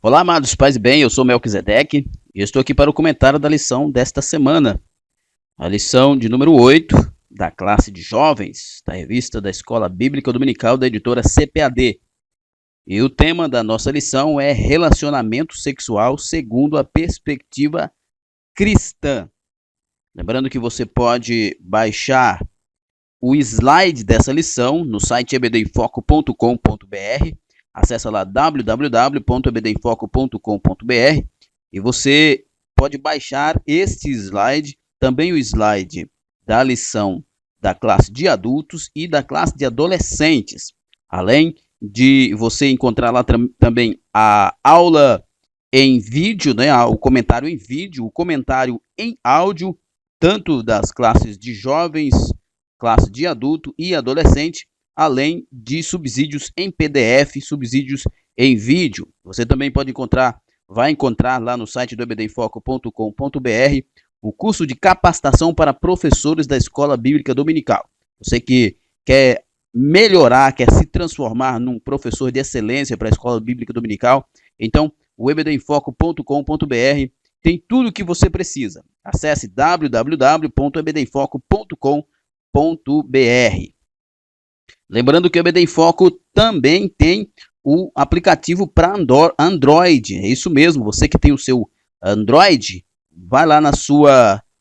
Olá, amados pais e bem, eu sou Melquisedeque e estou aqui para o comentário da lição desta semana. A lição de número 8 da classe de jovens da revista da Escola Bíblica Dominical da editora CPAD. E o tema da nossa lição é relacionamento sexual segundo a perspectiva cristã. Lembrando que você pode baixar o slide dessa lição no site ebdemfoco.com.br. Acesse lá www.ebdemfoco.com.br e você pode baixar este slide, também o slide da lição da classe de adultos e da classe de adolescentes. Além de você encontrar lá também a aula em vídeo, né, o comentário em vídeo, o comentário em áudio, tanto das classes de jovens, classe de adulto e adolescente, além de subsídios em PDF, subsídios em vídeo. Você também vai encontrar lá no site do ebdemfoco.com.br o curso de capacitação para professores da Escola Bíblica Dominical. Você que quer melhorar, quer se transformar num professor de excelência para a Escola Bíblica Dominical, então o ebdemfoco.com.br tem tudo o que você precisa. Acesse www.ebdemfoco.com.br. Lembrando que o EBD em Foco também tem o aplicativo para Android. É isso mesmo, você que tem o seu Android, vai lá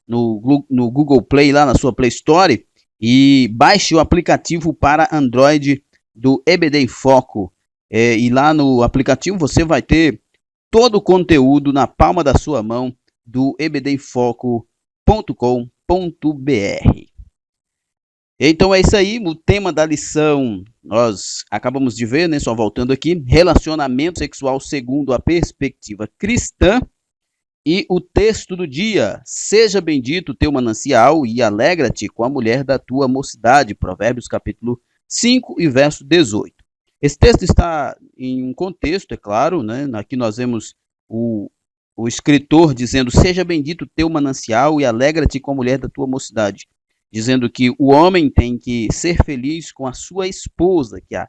no Google Play, lá na sua Play Store, e baixe o aplicativo para Android do EBD em Foco. E lá no aplicativo você vai ter todo o conteúdo na palma da sua mão do ebdemfoco.com.br. Então é isso aí, o tema da lição nós acabamos de ver, né? Só voltando aqui, relacionamento sexual segundo a perspectiva cristã. E o texto do dia, seja bendito teu manancial e alegra-te com a mulher da tua mocidade, Provérbios capítulo 5 e verso 18. Esse texto está em um contexto, é claro, né? Aqui nós vemos o escritor dizendo, seja bendito teu manancial e alegra-te com a mulher da tua mocidade, dizendo que o homem tem que ser feliz com a sua esposa, que a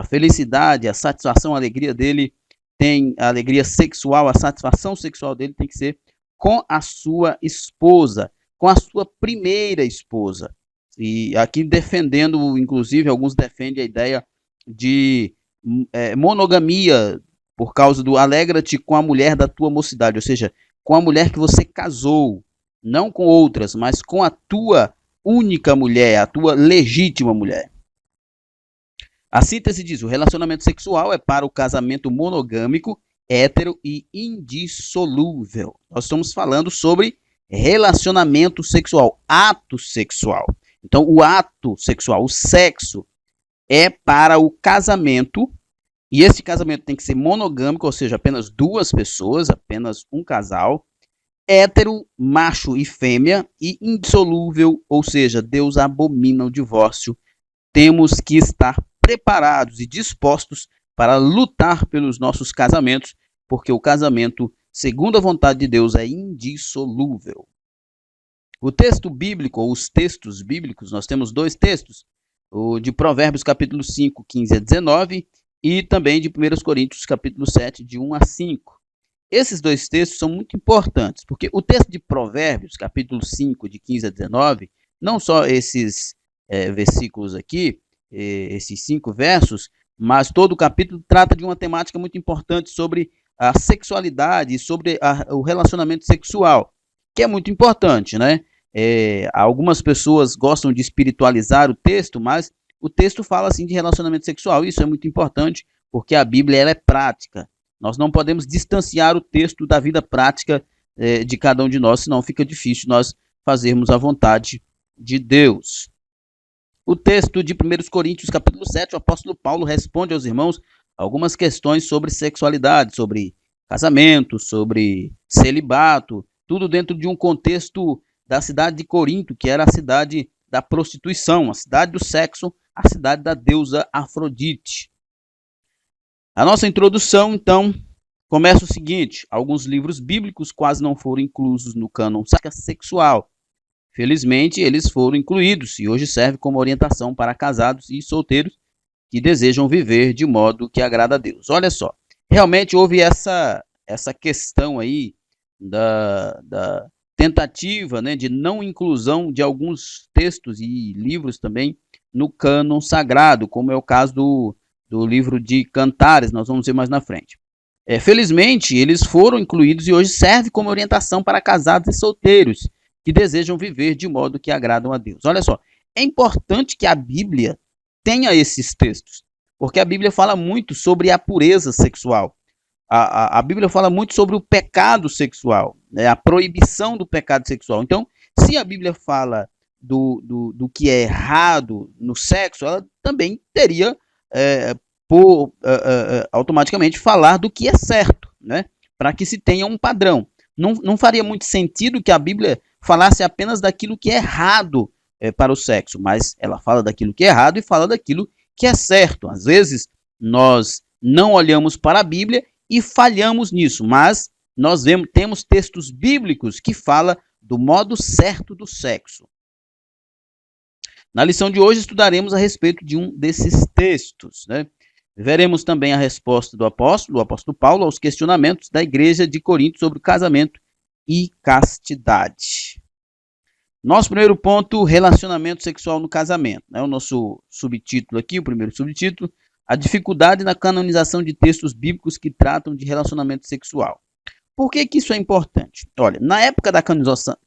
felicidade, a satisfação, a alegria dele tem a alegria sexual, a satisfação sexual dele tem que ser com a sua esposa, com a sua primeira esposa. E aqui defendendo, inclusive, alguns defendem a ideia de monogamia, por causa do alegra-te com a mulher da tua mocidade, ou seja, com a mulher que você casou, não com outras, mas com a tua única mulher, a tua legítima mulher. A síntese diz, o relacionamento sexual é para o casamento monogâmico, hétero e indissolúvel. Nós estamos falando sobre relacionamento sexual, ato sexual. Então, o ato sexual, o sexo, é para o casamento, e esse casamento tem que ser monogâmico, ou seja, apenas duas pessoas, apenas um casal, hétero, macho e fêmea, e indissolúvel, ou seja, Deus abomina o divórcio. Temos que estar preparados e dispostos para lutar pelos nossos casamentos, porque o casamento, segundo a vontade de Deus, é indissolúvel. O texto bíblico, ou os textos bíblicos, nós temos dois textos, o de Provérbios capítulo 5, 15 a 19, e também de 1 Coríntios capítulo 7, de 1 a 5. Esses dois textos são muito importantes, porque o texto de Provérbios, capítulo 5, de 15 a 19, não só esses versículos aqui, esses 5 versos, mas todo o capítulo trata de uma temática muito importante sobre a sexualidade e sobre o relacionamento sexual, que é muito importante, né? Algumas pessoas gostam de espiritualizar o texto, mas o texto fala assim de relacionamento sexual. Isso é muito importante, porque a Bíblia ela é prática. Nós não podemos distanciar o texto da vida prática de cada um de nós, senão fica difícil nós fazermos a vontade de Deus. O texto de 1 Coríntios, capítulo 7, o apóstolo Paulo responde aos irmãos algumas questões sobre sexualidade, sobre casamento, sobre celibato, tudo dentro de um contexto da cidade de Corinto, que era a cidade da prostituição, a cidade do sexo, a cidade da deusa Afrodite. A nossa introdução, então, começa o seguinte, alguns livros bíblicos quase não foram inclusos no cânon sexual. Felizmente, eles foram incluídos e hoje serve como orientação para casados e solteiros que desejam viver de modo que agrada a Deus. Olha só, realmente houve essa questão aí da tentativa, né, de não inclusão de alguns textos e livros também no cânon sagrado, como é o caso do livro de Cantares, nós vamos ver mais na frente. Felizmente, eles foram incluídos e hoje serve como orientação para casados e solteiros que desejam viver de modo que agradam a Deus. Olha só, é importante que a Bíblia tenha esses textos, porque a Bíblia fala muito sobre a pureza sexual. A Bíblia fala muito sobre o pecado sexual, né, a proibição do pecado sexual. Então, se a Bíblia fala do que é errado no sexo, ela também teria, automaticamente, falar do que é certo, né, para que se tenha um padrão. Não faria muito sentido que a Bíblia falasse apenas daquilo que é errado para o sexo, mas ela fala daquilo que é errado e fala daquilo que é certo. Às vezes, nós não olhamos para a Bíblia e falhamos nisso, mas nós temos textos bíblicos que falam do modo certo do sexo. Na lição de hoje estudaremos a respeito de um desses textos, né? Veremos também a resposta do apóstolo Paulo, aos questionamentos da igreja de Corinto sobre o casamento e castidade. Nosso primeiro ponto, relacionamento sexual no casamento, né? O nosso subtítulo aqui, o primeiro subtítulo, a dificuldade na canonização de textos bíblicos que tratam de relacionamento sexual. Por que isso é importante? Olha, na época da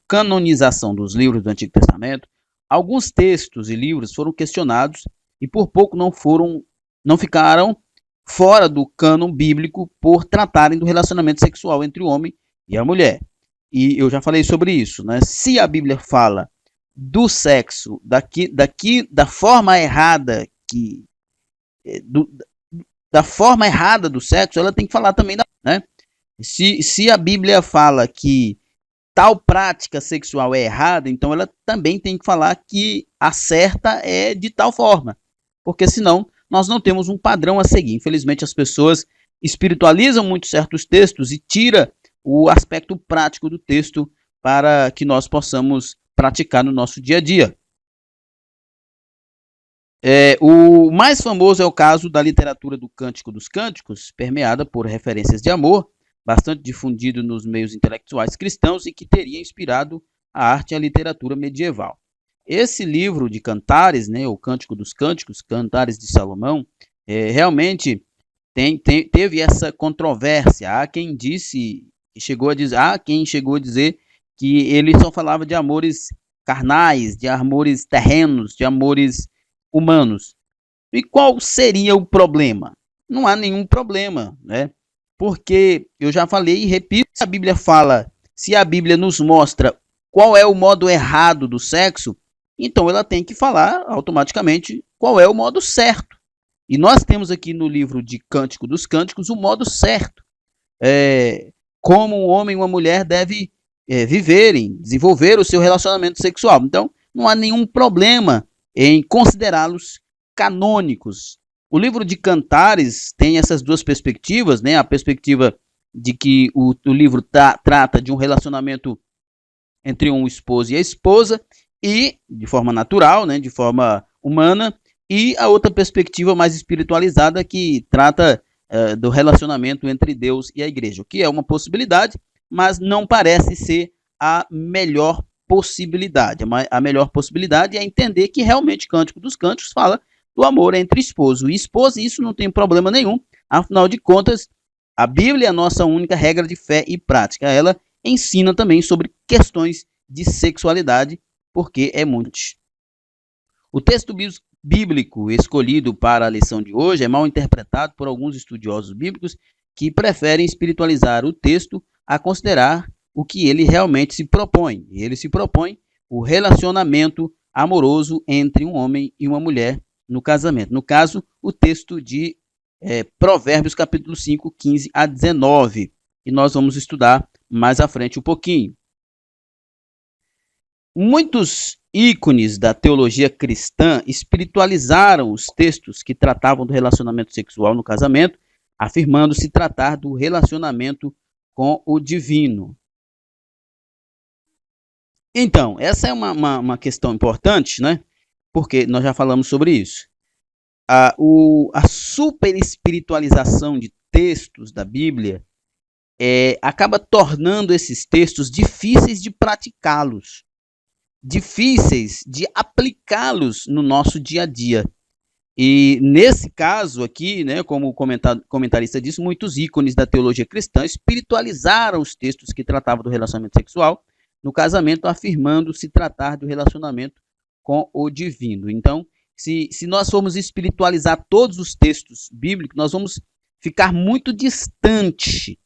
canonização dos livros do Antigo Testamento, alguns textos e livros foram questionados e por pouco não ficaram fora do cânon bíblico por tratarem do relacionamento sexual entre o homem e a mulher. E eu já falei sobre isso, né? Se a Bíblia fala do sexo da forma errada da forma errada do sexo, ela tem que falar também né? Se a Bíblia fala que tal prática sexual é errada, então ela também tem que falar que a certa é de tal forma, porque senão nós não temos um padrão a seguir. Infelizmente as pessoas espiritualizam muito certos textos e tira o aspecto prático do texto para que nós possamos praticar no nosso dia a dia. O mais famoso é o caso da literatura do Cântico dos Cânticos, permeada por referências de amor, bastante difundido nos meios intelectuais cristãos e que teria inspirado a arte e a literatura medieval. Esse livro de Cantares, né, o Cântico dos Cânticos, Cantares de Salomão, realmente teve essa controvérsia. Há quem chegou a dizer que ele só falava de amores carnais, de amores terrenos, de amores humanos. E qual seria o problema? Não há nenhum problema, né? Porque eu já falei e repito, se a Bíblia nos mostra qual é o modo errado do sexo, então ela tem que falar automaticamente qual é o modo certo. E nós temos aqui no livro de Cântico dos Cânticos o modo certo. Como um homem e uma mulher devem desenvolver o seu relacionamento sexual. Então, não há nenhum problema em considerá-los canônicos. O livro de Cantares tem essas duas perspectivas, né? A perspectiva de que o livro trata de um relacionamento entre um esposo e a esposa, e de forma natural, né? De forma humana, e a outra perspectiva mais espiritualizada que trata do relacionamento entre Deus e a igreja, o que é uma possibilidade, mas não parece ser a melhor possibilidade. A melhor possibilidade é entender que realmente Cântico dos Cânticos fala do amor entre esposo e esposa, e isso não tem problema nenhum. Afinal de contas, a Bíblia é a nossa única regra de fé e prática. Ela ensina também sobre questões de sexualidade, porque é muito. O texto bíblico escolhido para a lição de hoje é mal interpretado por alguns estudiosos bíblicos que preferem espiritualizar o texto a considerar o que ele realmente se propõe. Ele se propõe o relacionamento amoroso entre um homem e uma mulher no casamento. No caso, o texto de Provérbios, capítulo 5, 15 a 19. E nós vamos estudar mais à frente um pouquinho. Muitos ícones da teologia cristã espiritualizaram os textos que tratavam do relacionamento sexual no casamento, afirmando se tratar do relacionamento com o divino. Então, essa é uma questão importante, né? Porque nós já falamos sobre isso. A super espiritualização de textos da Bíblia acaba tornando esses textos difíceis de praticá-los, difíceis de aplicá-los no nosso dia a dia. E nesse caso aqui, né, como o comentarista disse, muitos ícones da teologia cristã espiritualizaram os textos que tratavam do relacionamento sexual no casamento, afirmando se tratar do relacionamento com o divino. Então, se nós formos espiritualizar todos os textos bíblicos, nós vamos ficar muito distante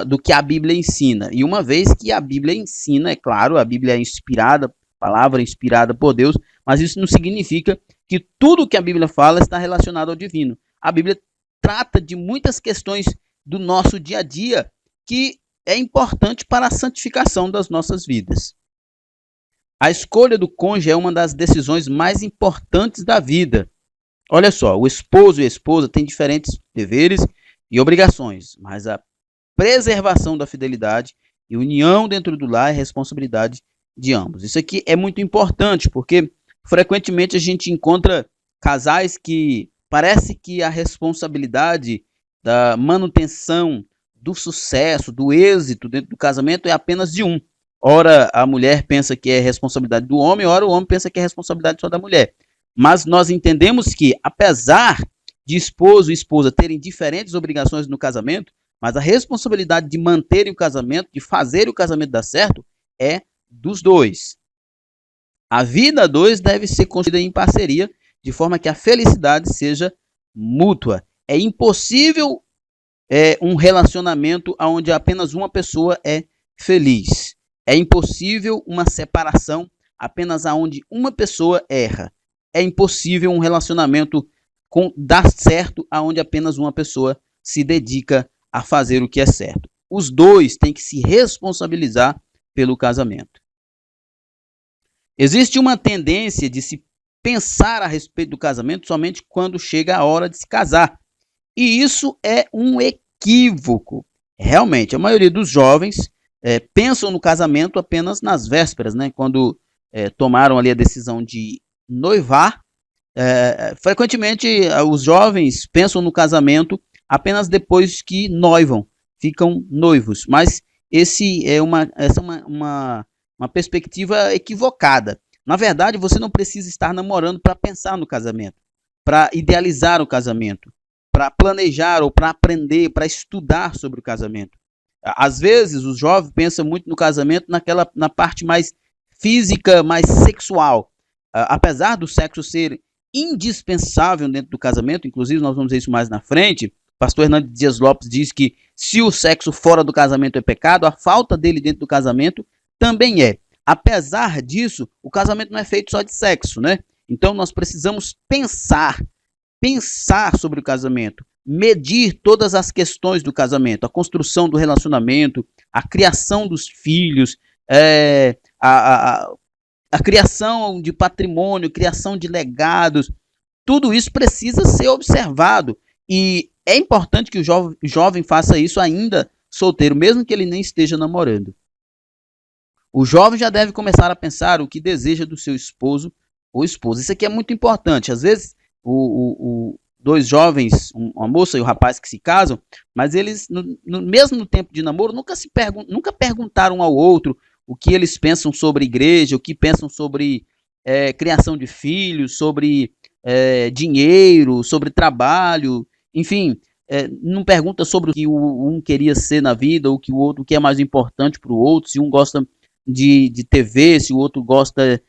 do que a Bíblia ensina. E uma vez que a Bíblia ensina, é claro, a Bíblia é inspirada, palavra inspirada por Deus, mas isso não significa que tudo que a Bíblia fala está relacionado ao divino. A Bíblia trata de muitas questões do nosso dia a dia que é importante para a santificação das nossas vidas. A escolha do cônjuge é uma das decisões mais importantes da vida. Olha só, o esposo e a esposa têm diferentes deveres e obrigações, mas a preservação da fidelidade e união dentro do lar é responsabilidade de ambos. Isso aqui é muito importante, porque frequentemente a gente encontra casais que parece que a responsabilidade da manutenção, do sucesso, do êxito dentro do casamento é apenas de um. Ora, a mulher pensa que é responsabilidade do homem, ora o homem pensa que é responsabilidade só da mulher. Mas nós entendemos que, apesar de esposo e esposa terem diferentes obrigações no casamento, mas a responsabilidade de manter o casamento, de fazer o casamento dar certo, é dos dois. A vida a dois deve ser construída em parceria, de forma que a felicidade seja mútua. É impossível um relacionamento onde apenas uma pessoa é feliz. É impossível uma separação apenas onde uma pessoa erra. É impossível um relacionamento dar certo onde apenas uma pessoa se dedica a fazer o que é certo. Os dois têm que se responsabilizar pelo casamento. Existe uma tendência de se pensar a respeito do casamento somente quando chega a hora de se casar. E isso é um equívoco. Realmente, a maioria dos jovens pensam no casamento apenas nas vésperas, né? Quando tomaram ali a decisão de noivar. Frequentemente, os jovens pensam no casamento apenas depois que noivam, ficam noivos. Mas essa é uma perspectiva equivocada. Na verdade, você não precisa estar namorando para pensar no casamento, para idealizar o casamento, para planejar ou para aprender, para estudar sobre o casamento. Às vezes, os jovens pensam muito no casamento na parte mais física, mais sexual. Apesar do sexo ser indispensável dentro do casamento, inclusive nós vamos ver isso mais na frente, pastor Hernandes Dias Lopes diz que se o sexo fora do casamento é pecado, a falta dele dentro do casamento também é. Apesar disso, o casamento não é feito só de sexo, né? Então nós precisamos pensar sobre o casamento, medir todas as questões do casamento, a construção do relacionamento, a criação dos filhos, a criação de patrimônio, criação de legados, tudo isso precisa ser observado. E é importante que o jovem faça isso ainda solteiro, mesmo que ele nem esteja namorando. O jovem já deve começar a pensar o que deseja do seu esposo ou esposa. Isso aqui é muito importante. Às vezes, dois jovens, uma moça e um rapaz que se casam, mas eles, mesmo no tempo de namoro, nunca perguntaram um ao outro o que eles pensam sobre igreja, o que pensam sobre criação de filhos, sobre dinheiro, sobre trabalho, enfim, não pergunta sobre o que um queria ser na vida, o que o outro, o que é mais importante para o outro, se um gosta de TV, se o outro gosta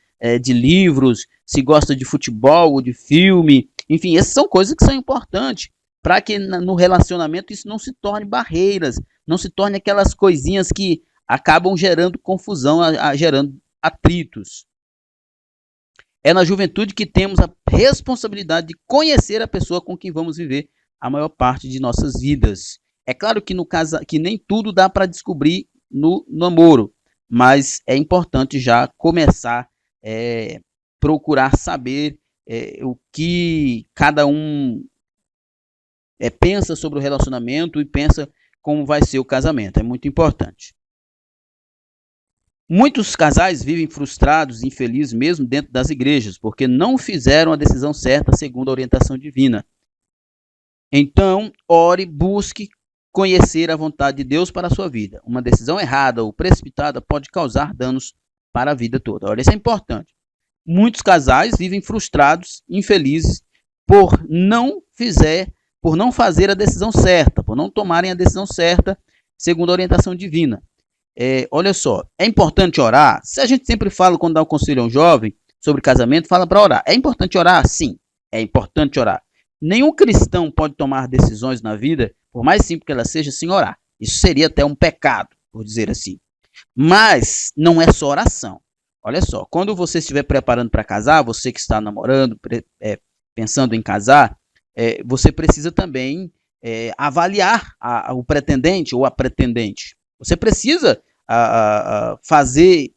de livros, se gosta de futebol ou de filme, enfim, essas são coisas que são importantes para que no relacionamento isso não se torne barreiras, não se torne aquelas coisinhas que acabam gerando confusão, gerando atritos. É na juventude que temos a responsabilidade de conhecer a pessoa com quem vamos viver a maior parte de nossas vidas. É claro que que nem tudo dá para descobrir no namoro, mas é importante já começar a procurar saber o que cada um pensa sobre o relacionamento e pensa como vai ser o casamento. É muito importante. Muitos casais vivem frustrados e infelizes mesmo dentro das igrejas, porque não fizeram a decisão certa segundo a orientação divina. Então, ore, busque conhecer a vontade de Deus para a sua vida. Uma decisão errada ou precipitada pode causar danos para a vida toda. Olha, isso é importante. Muitos casais vivem frustrados, infelizes, por não fazer a decisão certa, por não tomarem a decisão certa segundo a orientação divina. Olha só, é importante orar. Se a gente sempre fala quando dá um conselho a um jovem sobre casamento, fala para orar. É importante orar? Sim, é importante orar. Nenhum cristão pode tomar decisões na vida, por mais simples que ela seja, sem orar. Isso seria até um pecado, por dizer assim. Mas não é só oração. Olha só, quando você estiver preparando para casar, você que está namorando, pensando em casar, você precisa também avaliar o pretendente ou a pretendente. Você precisa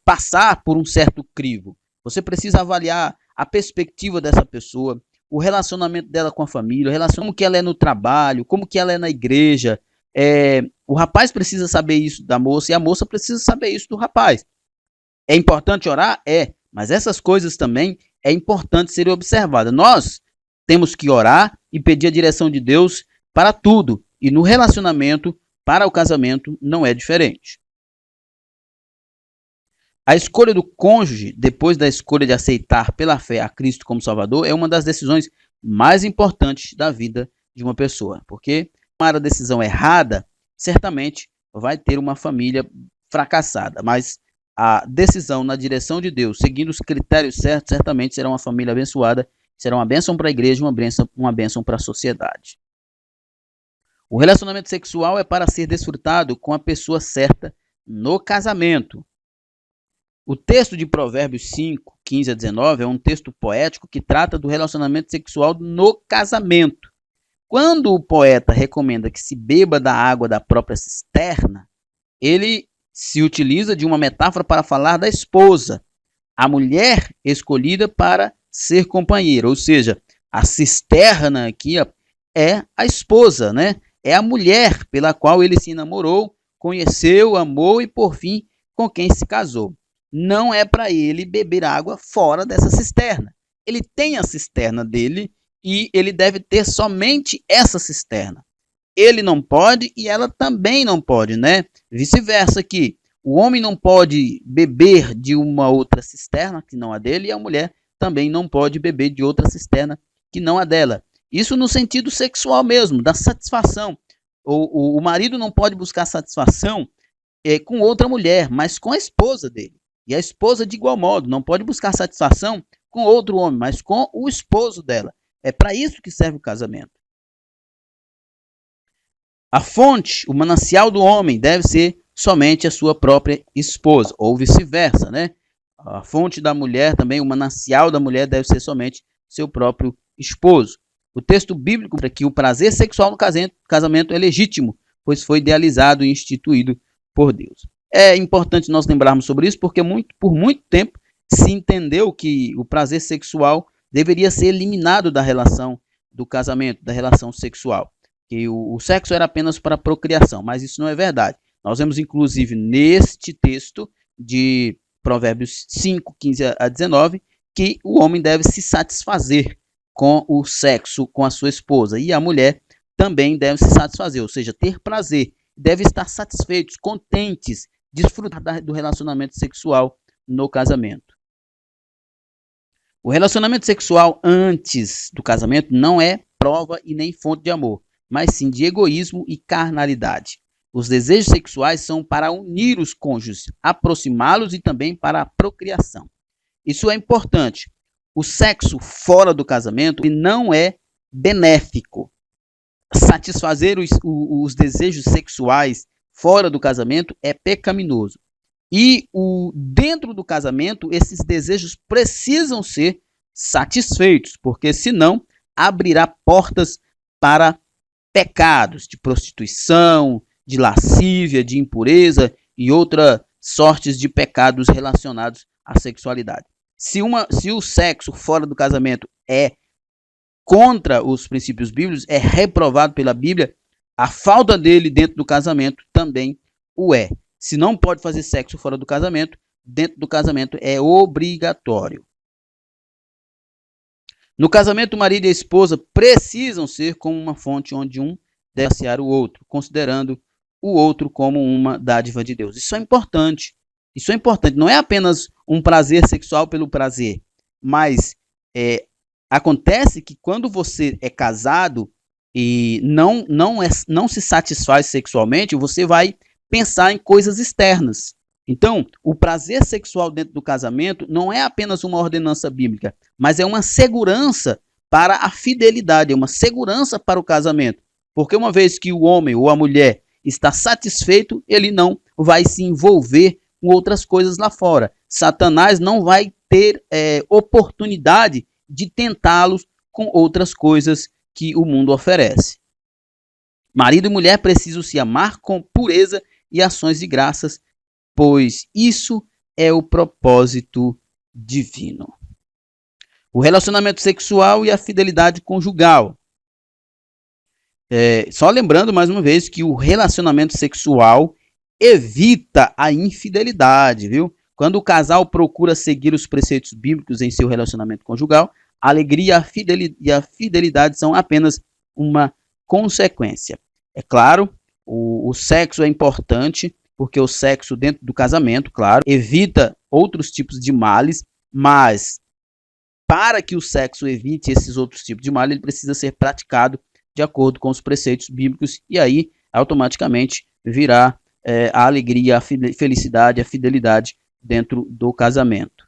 passar por um certo crivo. Você precisa avaliar a perspectiva dessa pessoa, o relacionamento dela com a família, como que ela é no trabalho, como que ela é na igreja. O rapaz precisa saber isso da moça e a moça precisa saber isso do rapaz. É importante orar? Mas essas coisas também é importante serem observadas. Nós temos que orar e pedir a direção de Deus para tudo. E no relacionamento, para o casamento, não é diferente. A escolha do cônjuge, depois da escolha de aceitar pela fé a Cristo como Salvador, é uma das decisões mais importantes da vida de uma pessoa. Porque tomar a decisão errada, certamente vai ter uma família fracassada. Mas a decisão na direção de Deus, seguindo os critérios certos, certamente será uma família abençoada, será uma bênção para a igreja, uma bênção para a sociedade. O relacionamento sexual é para ser desfrutado com a pessoa certa no casamento. O texto de Provérbios 5, 15 a 19 é um texto poético que trata do relacionamento sexual no casamento. Quando o poeta recomenda que se beba da água da própria cisterna, ele se utiliza de uma metáfora para falar da esposa, a mulher escolhida para ser companheira, ou seja, a cisterna aqui é a esposa, né? É a mulher pela qual ele se namorou, conheceu, amou e por fim com quem se casou. Não é para ele beber água fora dessa cisterna. Ele tem a cisterna dele e ele deve ter somente essa cisterna. Ele não pode e ela também não pode, né? Vice-versa aqui. O homem não pode beber de uma outra cisterna que não a dele e a mulher também não pode beber de outra cisterna que não a dela. Isso no sentido sexual mesmo, da satisfação. O marido não pode buscar satisfação com outra mulher, mas com a esposa dele. E a esposa, de igual modo, não pode buscar satisfação com outro homem, mas com o esposo dela. É para isso que serve o casamento. A fonte, o manancial do homem deve ser somente a sua própria esposa, ou vice-versa, né? A fonte da mulher também, o manancial da mulher deve ser somente seu próprio esposo. O texto bíblico para que o prazer sexual no casamento é legítimo, pois foi idealizado e instituído por Deus. É importante nós lembrarmos sobre isso, porque por muito tempo se entendeu que o prazer sexual deveria ser eliminado da relação do casamento, da relação sexual. Que o sexo era apenas para procriação, mas isso não é verdade. Nós vemos, inclusive, neste texto de Provérbios 5, 15 a 19, que o homem deve se satisfazer com o sexo com a sua esposa, e a mulher também deve se satisfazer, ou seja, ter prazer, deve estar satisfeitos, contentes, desfrutar do relacionamento sexual no casamento. O relacionamento sexual antes do casamento não é prova e nem fonte de amor, mas sim de egoísmo e carnalidade. Os desejos sexuais são para unir os cônjuges, aproximá-los e também para a procriação. Isso é importante. O sexo fora do casamento não é benéfico. Satisfazer os desejos sexuais fora do casamento é pecaminoso. E dentro do casamento, esses desejos precisam ser satisfeitos, porque senão abrirá portas para pecados de prostituição, de lascívia, de impureza e outras sortes de pecados relacionados à sexualidade. Se o sexo fora do casamento é contra os princípios bíblicos, é reprovado pela Bíblia, a falta dele dentro do casamento também o é. Se não pode fazer sexo fora do casamento, dentro do casamento é obrigatório. No casamento, o marido e a esposa precisam ser como uma fonte onde um deve saciar o outro, considerando o outro como uma dádiva de Deus. Isso é importante. Isso é importante. Não é apenas um prazer sexual pelo prazer, mas acontece que quando você é casado e não se satisfaz sexualmente, você vai pensar em coisas externas. Então, o prazer sexual dentro do casamento não é apenas uma ordenança bíblica, mas é uma segurança para a fidelidade, é uma segurança para o casamento. Porque uma vez que o homem ou a mulher está satisfeito, ele não vai se envolver com outras coisas lá fora. Satanás não vai ter oportunidade de tentá-los com outras coisas que o mundo oferece. Marido e mulher precisam se amar com pureza e ações de graças, pois isso é o propósito divino. O relacionamento sexual e a fidelidade conjugal. Só lembrando mais uma vez que o relacionamento sexual evita a infidelidade, viu? Quando o casal procura seguir os preceitos bíblicos em seu relacionamento conjugal, a alegria e a fidelidade são apenas uma consequência. É claro, o sexo é importante, porque o sexo dentro do casamento, claro, evita outros tipos de males, mas para que o sexo evite esses outros tipos de males, ele precisa ser praticado de acordo com os preceitos bíblicos, e aí automaticamente virá a alegria, a felicidade, a fidelidade dentro do casamento.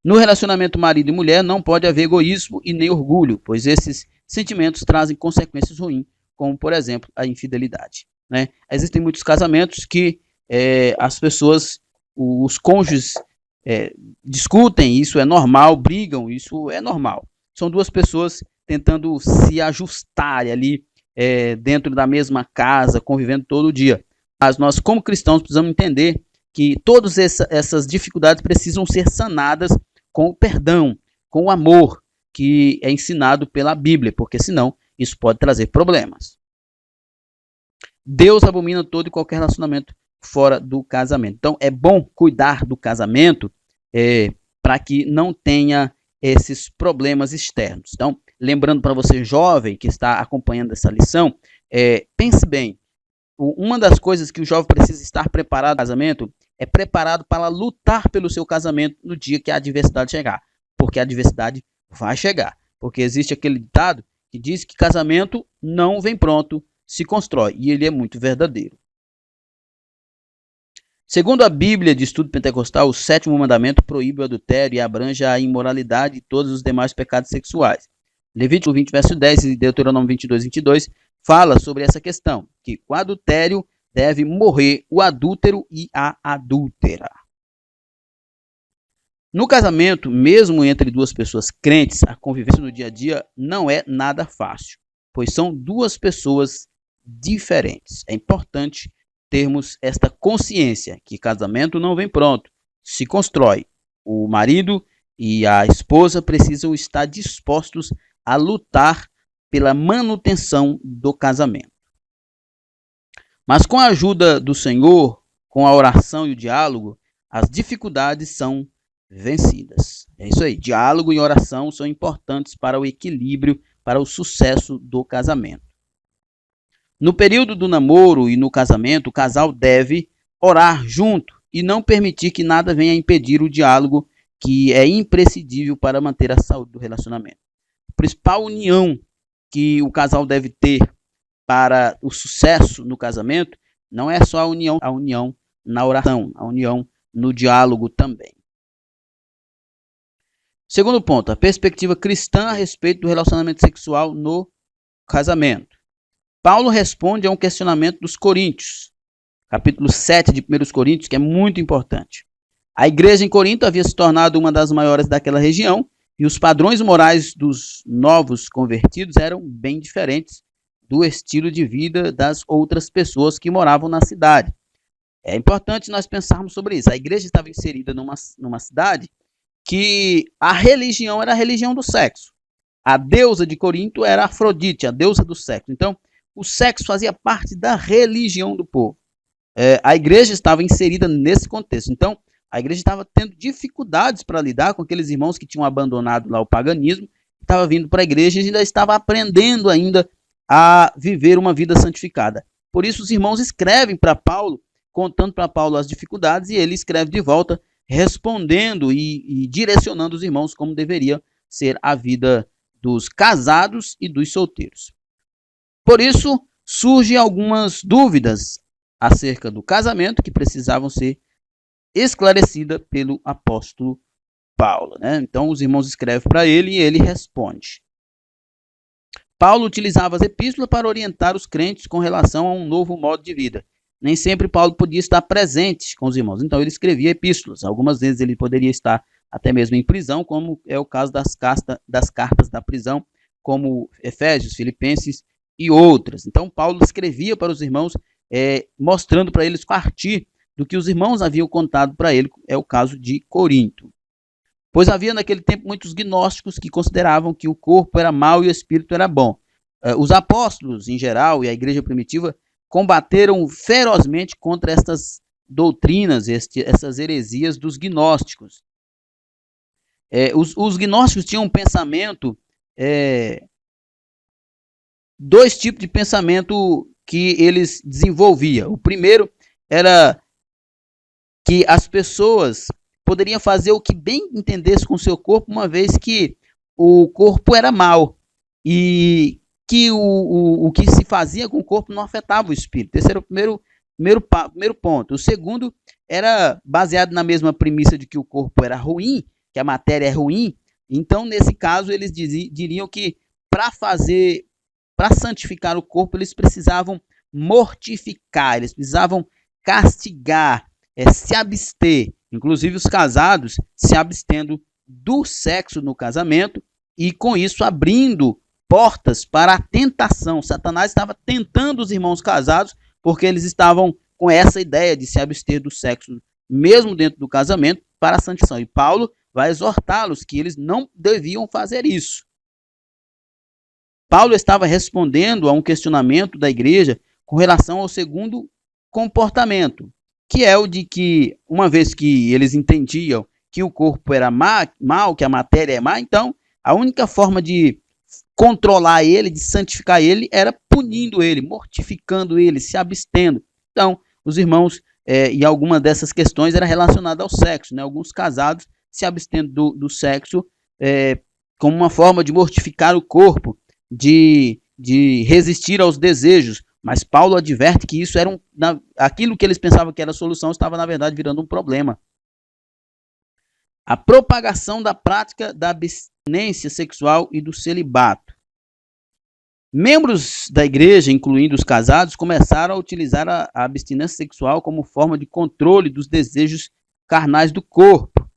No relacionamento marido e mulher não pode haver egoísmo e nem orgulho, pois esses sentimentos trazem consequências ruins, como por exemplo a infidelidade. Né? Existem muitos casamentos que as pessoas, os cônjuges discutem, isso é normal, brigam, isso é normal. São duas pessoas tentando se ajustar ali dentro da mesma casa, convivendo todo dia. Mas nós, como cristãos, precisamos entender que todas essas dificuldades precisam ser sanadas com o perdão, com o amor que é ensinado pela Bíblia, porque senão isso pode trazer problemas. Deus abomina todo e qualquer relacionamento fora do casamento. Então, é bom cuidar do casamento para que não tenha esses problemas externos. Então, lembrando para você jovem que está acompanhando essa lição, pense bem, uma das coisas que o jovem precisa estar preparado no casamento é preparado para lutar pelo seu casamento no dia que a adversidade chegar, porque a adversidade vai chegar, porque existe aquele ditado que diz que casamento não vem pronto, se constrói, e ele é muito verdadeiro. Segundo a Bíblia de Estudo Pentecostal, o 7º mandamento proíbe o adultério e abrange a imoralidade e todos os demais pecados sexuais. Levítico 20, verso 10 e Deuteronômio 22, 22 fala sobre essa questão, que com adultério deve morrer o adúltero e a adúltera. No casamento, mesmo entre duas pessoas crentes, a convivência no dia a dia não é nada fácil, pois são duas pessoas diferentes. É importante termos esta consciência que casamento não vem pronto, se constrói. O marido e a esposa precisam estar dispostos a lutar pela manutenção do casamento. Mas com a ajuda do Senhor, com a oração e o diálogo, as dificuldades são vencidas. É isso aí. Diálogo e oração são importantes para o equilíbrio, para o sucesso do casamento. No período do namoro e no casamento, o casal deve orar junto e não permitir que nada venha impedir o diálogo, que é imprescindível para manter a saúde do relacionamento. A principal união que o casal deve ter para o sucesso no casamento não é só a união na oração, a união no diálogo também. Segundo ponto, a perspectiva cristã a respeito do relacionamento sexual no casamento. Paulo responde a um questionamento dos Coríntios, capítulo 7 de 1 Coríntios, que é muito importante. A igreja em Corinto havia se tornado uma das maiores daquela região e os padrões morais dos novos convertidos eram bem diferentes do estilo de vida das outras pessoas que moravam na cidade. É importante nós pensarmos sobre isso. A igreja estava inserida numa cidade que a religião era a religião do sexo. A deusa de Corinto era Afrodite, a deusa do sexo. Então, o sexo fazia parte da religião do povo. A igreja estava inserida nesse contexto. Então, a igreja estava tendo dificuldades para lidar com aqueles irmãos que tinham abandonado lá o paganismo estava vindo para a igreja e ainda estava aprendendo ainda a viver uma vida santificada. Por isso os irmãos escrevem para Paulo, contando para Paulo as dificuldades, e ele escreve de volta, respondendo e direcionando os irmãos como deveria ser a vida dos casados e dos solteiros. Por isso, surgem algumas dúvidas acerca do casamento que precisavam ser esclarecidas pelo apóstolo Paulo, né? Então, os irmãos escrevem para ele e ele responde. Paulo utilizava as epístolas para orientar os crentes com relação a um novo modo de vida. Nem sempre Paulo podia estar presente com os irmãos, então ele escrevia epístolas. Algumas vezes ele poderia estar até mesmo em prisão, como é o caso das cartas da prisão, como Efésios, Filipenses e outras. Então Paulo escrevia para os irmãos, mostrando para eles partir do que os irmãos haviam contado para ele, é o caso de Corinto. Pois havia naquele tempo muitos gnósticos que consideravam que o corpo era mau e o espírito era bom. Os apóstolos, em geral, e a igreja primitiva, combateram ferozmente contra estas doutrinas, essas heresias dos gnósticos. Os gnósticos tinham um pensamento, dois tipos de pensamento que eles desenvolviam. O primeiro era que as pessoas poderiam fazer o que bem entendesse com o seu corpo, uma vez que o corpo era mau e que o que se fazia com o corpo não afetava o espírito. Esse era o primeiro ponto. O segundo era baseado na mesma premissa de que o corpo era ruim, que a matéria é ruim. Então, nesse caso, eles diriam que para santificar o corpo, eles precisavam mortificar, eles precisavam castigar, se abster. Inclusive os casados se abstendo do sexo no casamento e com isso abrindo portas para a tentação. Satanás estava tentando os irmãos casados porque eles estavam com essa ideia de se abster do sexo mesmo dentro do casamento para a santificação. E Paulo vai exortá-los que eles não deviam fazer isso. Paulo estava respondendo a um questionamento da igreja com relação ao segundo comportamento, que é o de que, uma vez que eles entendiam que o corpo era mau, que a matéria é má, então a única forma de controlar ele, de santificar ele, era punindo ele, mortificando ele, se abstendo. Então, os irmãos, e alguma dessas questões era relacionada ao sexo, né? Alguns casados se abstendo do sexo como uma forma de mortificar o corpo, de resistir aos desejos. Mas Paulo adverte que isso era aquilo que eles pensavam que era a solução, estava na verdade virando um problema. A propagação da prática da abstinência sexual e do celibato. Membros da igreja, incluindo os casados, começaram a utilizar a abstinência sexual como forma de controle dos desejos carnais do corpo.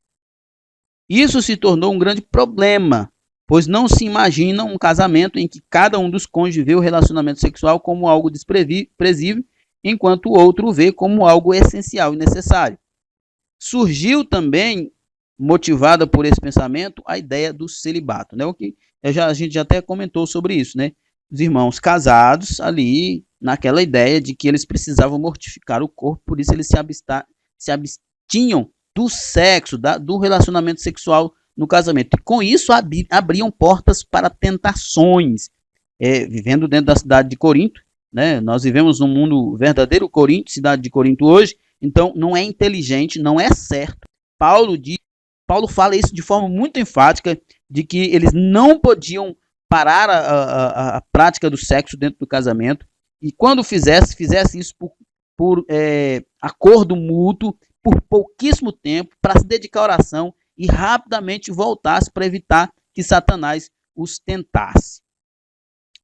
Isso se tornou um grande problema, pois não se imagina um casamento em que cada um dos cônjuges vê o relacionamento sexual como algo desprezível, enquanto o outro o vê como algo essencial e necessário. Surgiu também, motivada por esse pensamento, a ideia do celibato, né? O que a gente já até comentou sobre isso, né? Os irmãos casados ali, naquela ideia de que eles precisavam mortificar o corpo, por isso eles se abstinham do sexo, do relacionamento sexual no casamento. E com isso abriam portas para tentações. Vivendo dentro da cidade de Corinto, né? Nós vivemos num mundo verdadeiro Corinto, cidade de Corinto hoje, então não é inteligente, não é certo. Paulo fala isso de forma muito enfática, de que eles não podiam parar a prática do sexo dentro do casamento, e quando fizesse isso por acordo mútuo, por pouquíssimo tempo, para se dedicar à oração e rapidamente voltasse para evitar que Satanás os tentasse.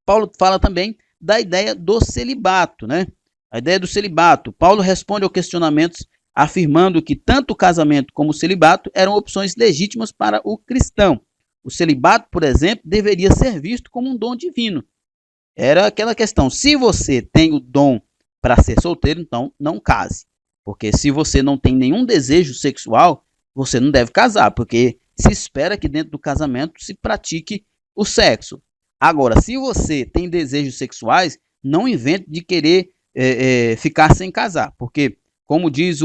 Paulo fala também da ideia do celibato, né? A ideia do celibato. Paulo responde aos questionamentos afirmando que tanto o casamento como o celibato eram opções legítimas para o cristão. O celibato, por exemplo, deveria ser visto como um dom divino. Era aquela questão, se você tem o dom para ser solteiro, então não case. Porque se você não tem nenhum desejo sexual, você não deve casar, porque se espera que dentro do casamento se pratique o sexo. Agora, se você tem desejos sexuais, não invente de querer ficar sem casar, porque, como diz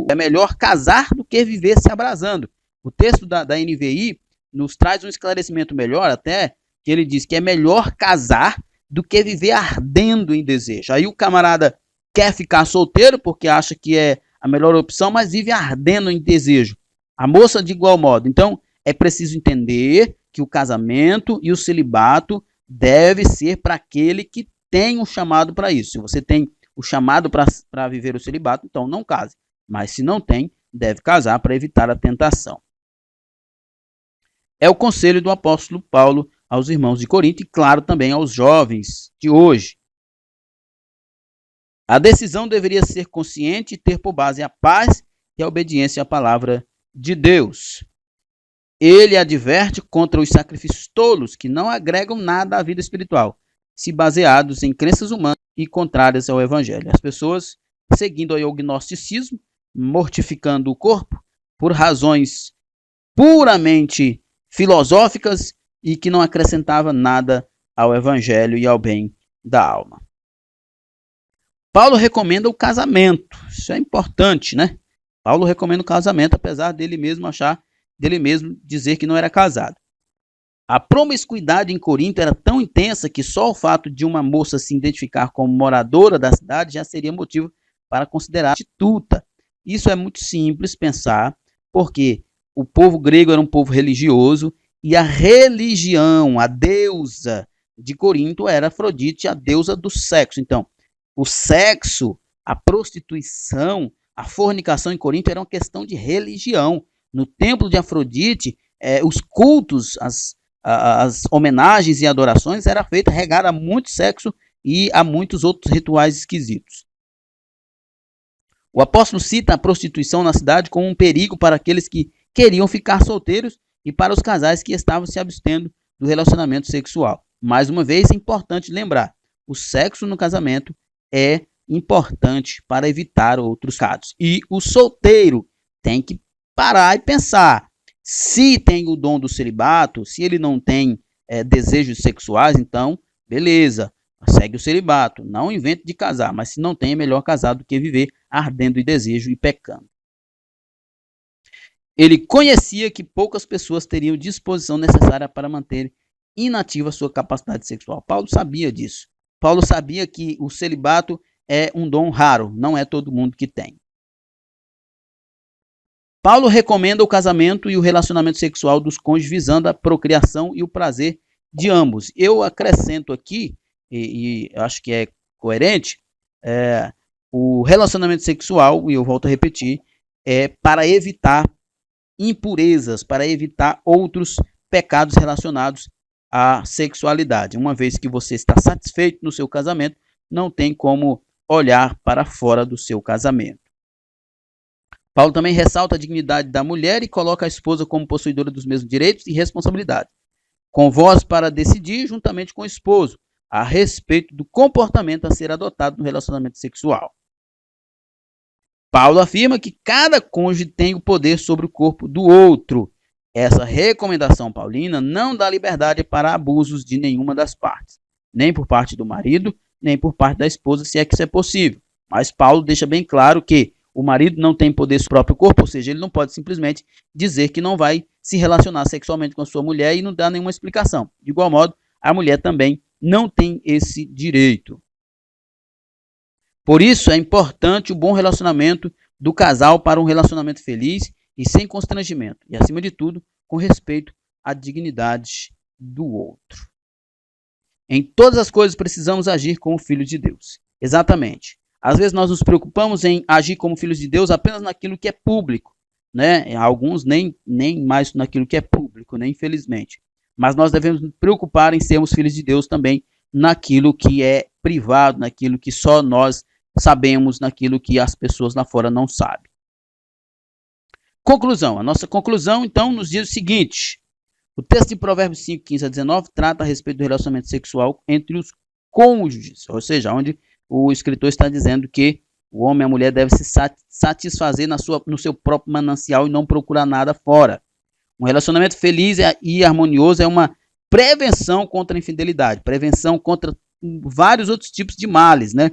é melhor casar do que viver se abrasando. O texto da NVI nos traz um esclarecimento melhor, até que ele diz que é melhor casar do que viver ardendo em desejo. Aí o camarada quer ficar solteiro porque acha que é a melhor opção, mas vive ardendo em desejo. A moça de igual modo. Então, é preciso entender que o casamento e o celibato deve ser para aquele que tem um chamado para isso. Se você tem o chamado para viver o celibato, então não case. Mas se não tem, deve casar para evitar a tentação. É o conselho do apóstolo Paulo aos irmãos de Corinto e, claro, também aos jovens de hoje. A decisão deveria ser consciente e ter por base a paz e a obediência à palavra de Deus. Ele adverte contra os sacrifícios tolos que não agregam nada à vida espiritual, se baseados em crenças humanas e contrárias ao evangelho. As pessoas seguindo o gnosticismo, mortificando o corpo por razões puramente filosóficas e que não acrescentava nada ao evangelho e ao bem da alma. Paulo recomenda o casamento. Isso é importante, né? Paulo recomenda o casamento, apesar dele mesmo dizer que não era casado. A promiscuidade em Corinto era tão intensa que só o fato de uma moça se identificar como moradora da cidade já seria motivo para considerar prostituta. Isso é muito simples pensar, porque o povo grego era um povo religioso e a religião, a deusa de Corinto era Afrodite, a deusa do sexo. Então, o sexo, a prostituição, a fornicação em Corinto era uma questão de religião. No templo de Afrodite, os cultos, as homenagens e adorações era feita regada a muito sexo e a muitos outros rituais esquisitos. O apóstolo cita a prostituição na cidade como um perigo para aqueles que queriam ficar solteiros e para os casais que estavam se abstendo do relacionamento sexual. Mais uma vez, é importante lembrar, o sexo no casamento é importante para evitar outros casos. E o solteiro tem que parar e pensar, se tem o dom do celibato, se ele não tem desejos sexuais, então, beleza, segue o celibato, não invente de casar, mas se não tem, é melhor casar do que viver ardendo em desejo e pecando. Ele conhecia que poucas pessoas teriam disposição necessária para manter inativa sua capacidade sexual. Paulo sabia disso. Paulo sabia que o celibato é um dom raro, não é todo mundo que tem. Paulo recomenda o casamento e o relacionamento sexual dos cônjuges visando a procriação e o prazer de ambos. Eu acrescento aqui, e acho que é coerente, o relacionamento sexual, e eu volto a repetir, é para evitar impurezas, para evitar outros pecados relacionados à sexualidade. Uma vez que você está satisfeito no seu casamento, não tem como olhar para fora do seu casamento. Paulo também ressalta a dignidade da mulher e coloca a esposa como possuidora dos mesmos direitos e responsabilidades, com voz para decidir juntamente com o esposo a respeito do comportamento a ser adotado no relacionamento sexual. Paulo afirma que cada cônjuge tem o poder sobre o corpo do outro. Essa recomendação paulina não dá liberdade para abusos de nenhuma das partes, nem por parte do marido, nem por parte da esposa, se é que isso é possível. Mas Paulo deixa bem claro que o marido não tem poder sobre o próprio corpo, ou seja, ele não pode simplesmente dizer que não vai se relacionar sexualmente com a sua mulher e não dar nenhuma explicação. De igual modo, a mulher também não tem esse direito. Por isso, é importante o bom relacionamento do casal para um relacionamento feliz e sem constrangimento. E, acima de tudo, com respeito à dignidade do outro. Em todas as coisas precisamos agir como filhos de Deus. Exatamente. Às vezes nós nos preocupamos em agir como filhos de Deus apenas naquilo que é público, né? Alguns nem mais naquilo que é público, né? Infelizmente. Mas nós devemos nos preocupar em sermos filhos de Deus também naquilo que é privado, naquilo que só nós sabemos, naquilo que as pessoas lá fora não sabem. Conclusão. A nossa conclusão, então, nos diz o seguinte. O texto de Provérbios 5, 15 a 19 trata a respeito do relacionamento sexual entre os cônjuges, ou seja, onde o escritor está dizendo que o homem e a mulher devem se satisfazer no seu próprio manancial e não procurar nada fora. Um relacionamento feliz e harmonioso é uma prevenção contra a infidelidade, prevenção contra vários outros tipos de males, né?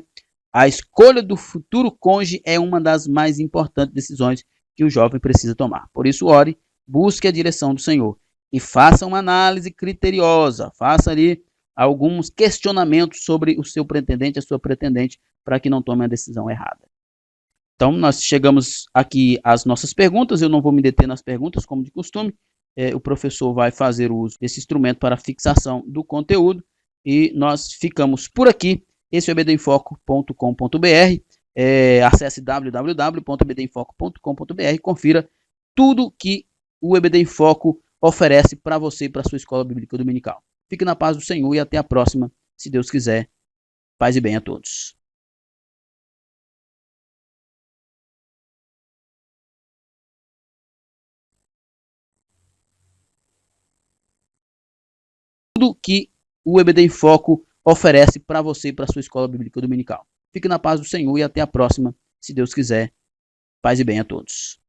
A escolha do futuro cônjuge é uma das mais importantes decisões que o jovem precisa tomar. Por isso, ore, busque a direção do Senhor e faça uma análise criteriosa, faça ali alguns questionamentos sobre o seu pretendente, a sua pretendente, para que não tome a decisão errada. Então, nós chegamos aqui às nossas perguntas, eu não vou me deter nas perguntas, como de costume, o professor vai fazer uso desse instrumento para fixação do conteúdo, e nós ficamos por aqui. Esse é o ebdenfoco.com.br, acesse www.ebdenfoco.com.br e confira tudo que o EBD em Foco oferece para você e para a sua escola bíblica dominical. Fique na paz do Senhor e até a próxima, se Deus quiser. Paz e bem a todos. Tudo que o EBD em Foco oferece para você e para a sua escola bíblica dominical. Fique na paz do Senhor e até a próxima, se Deus quiser. Paz e bem a todos.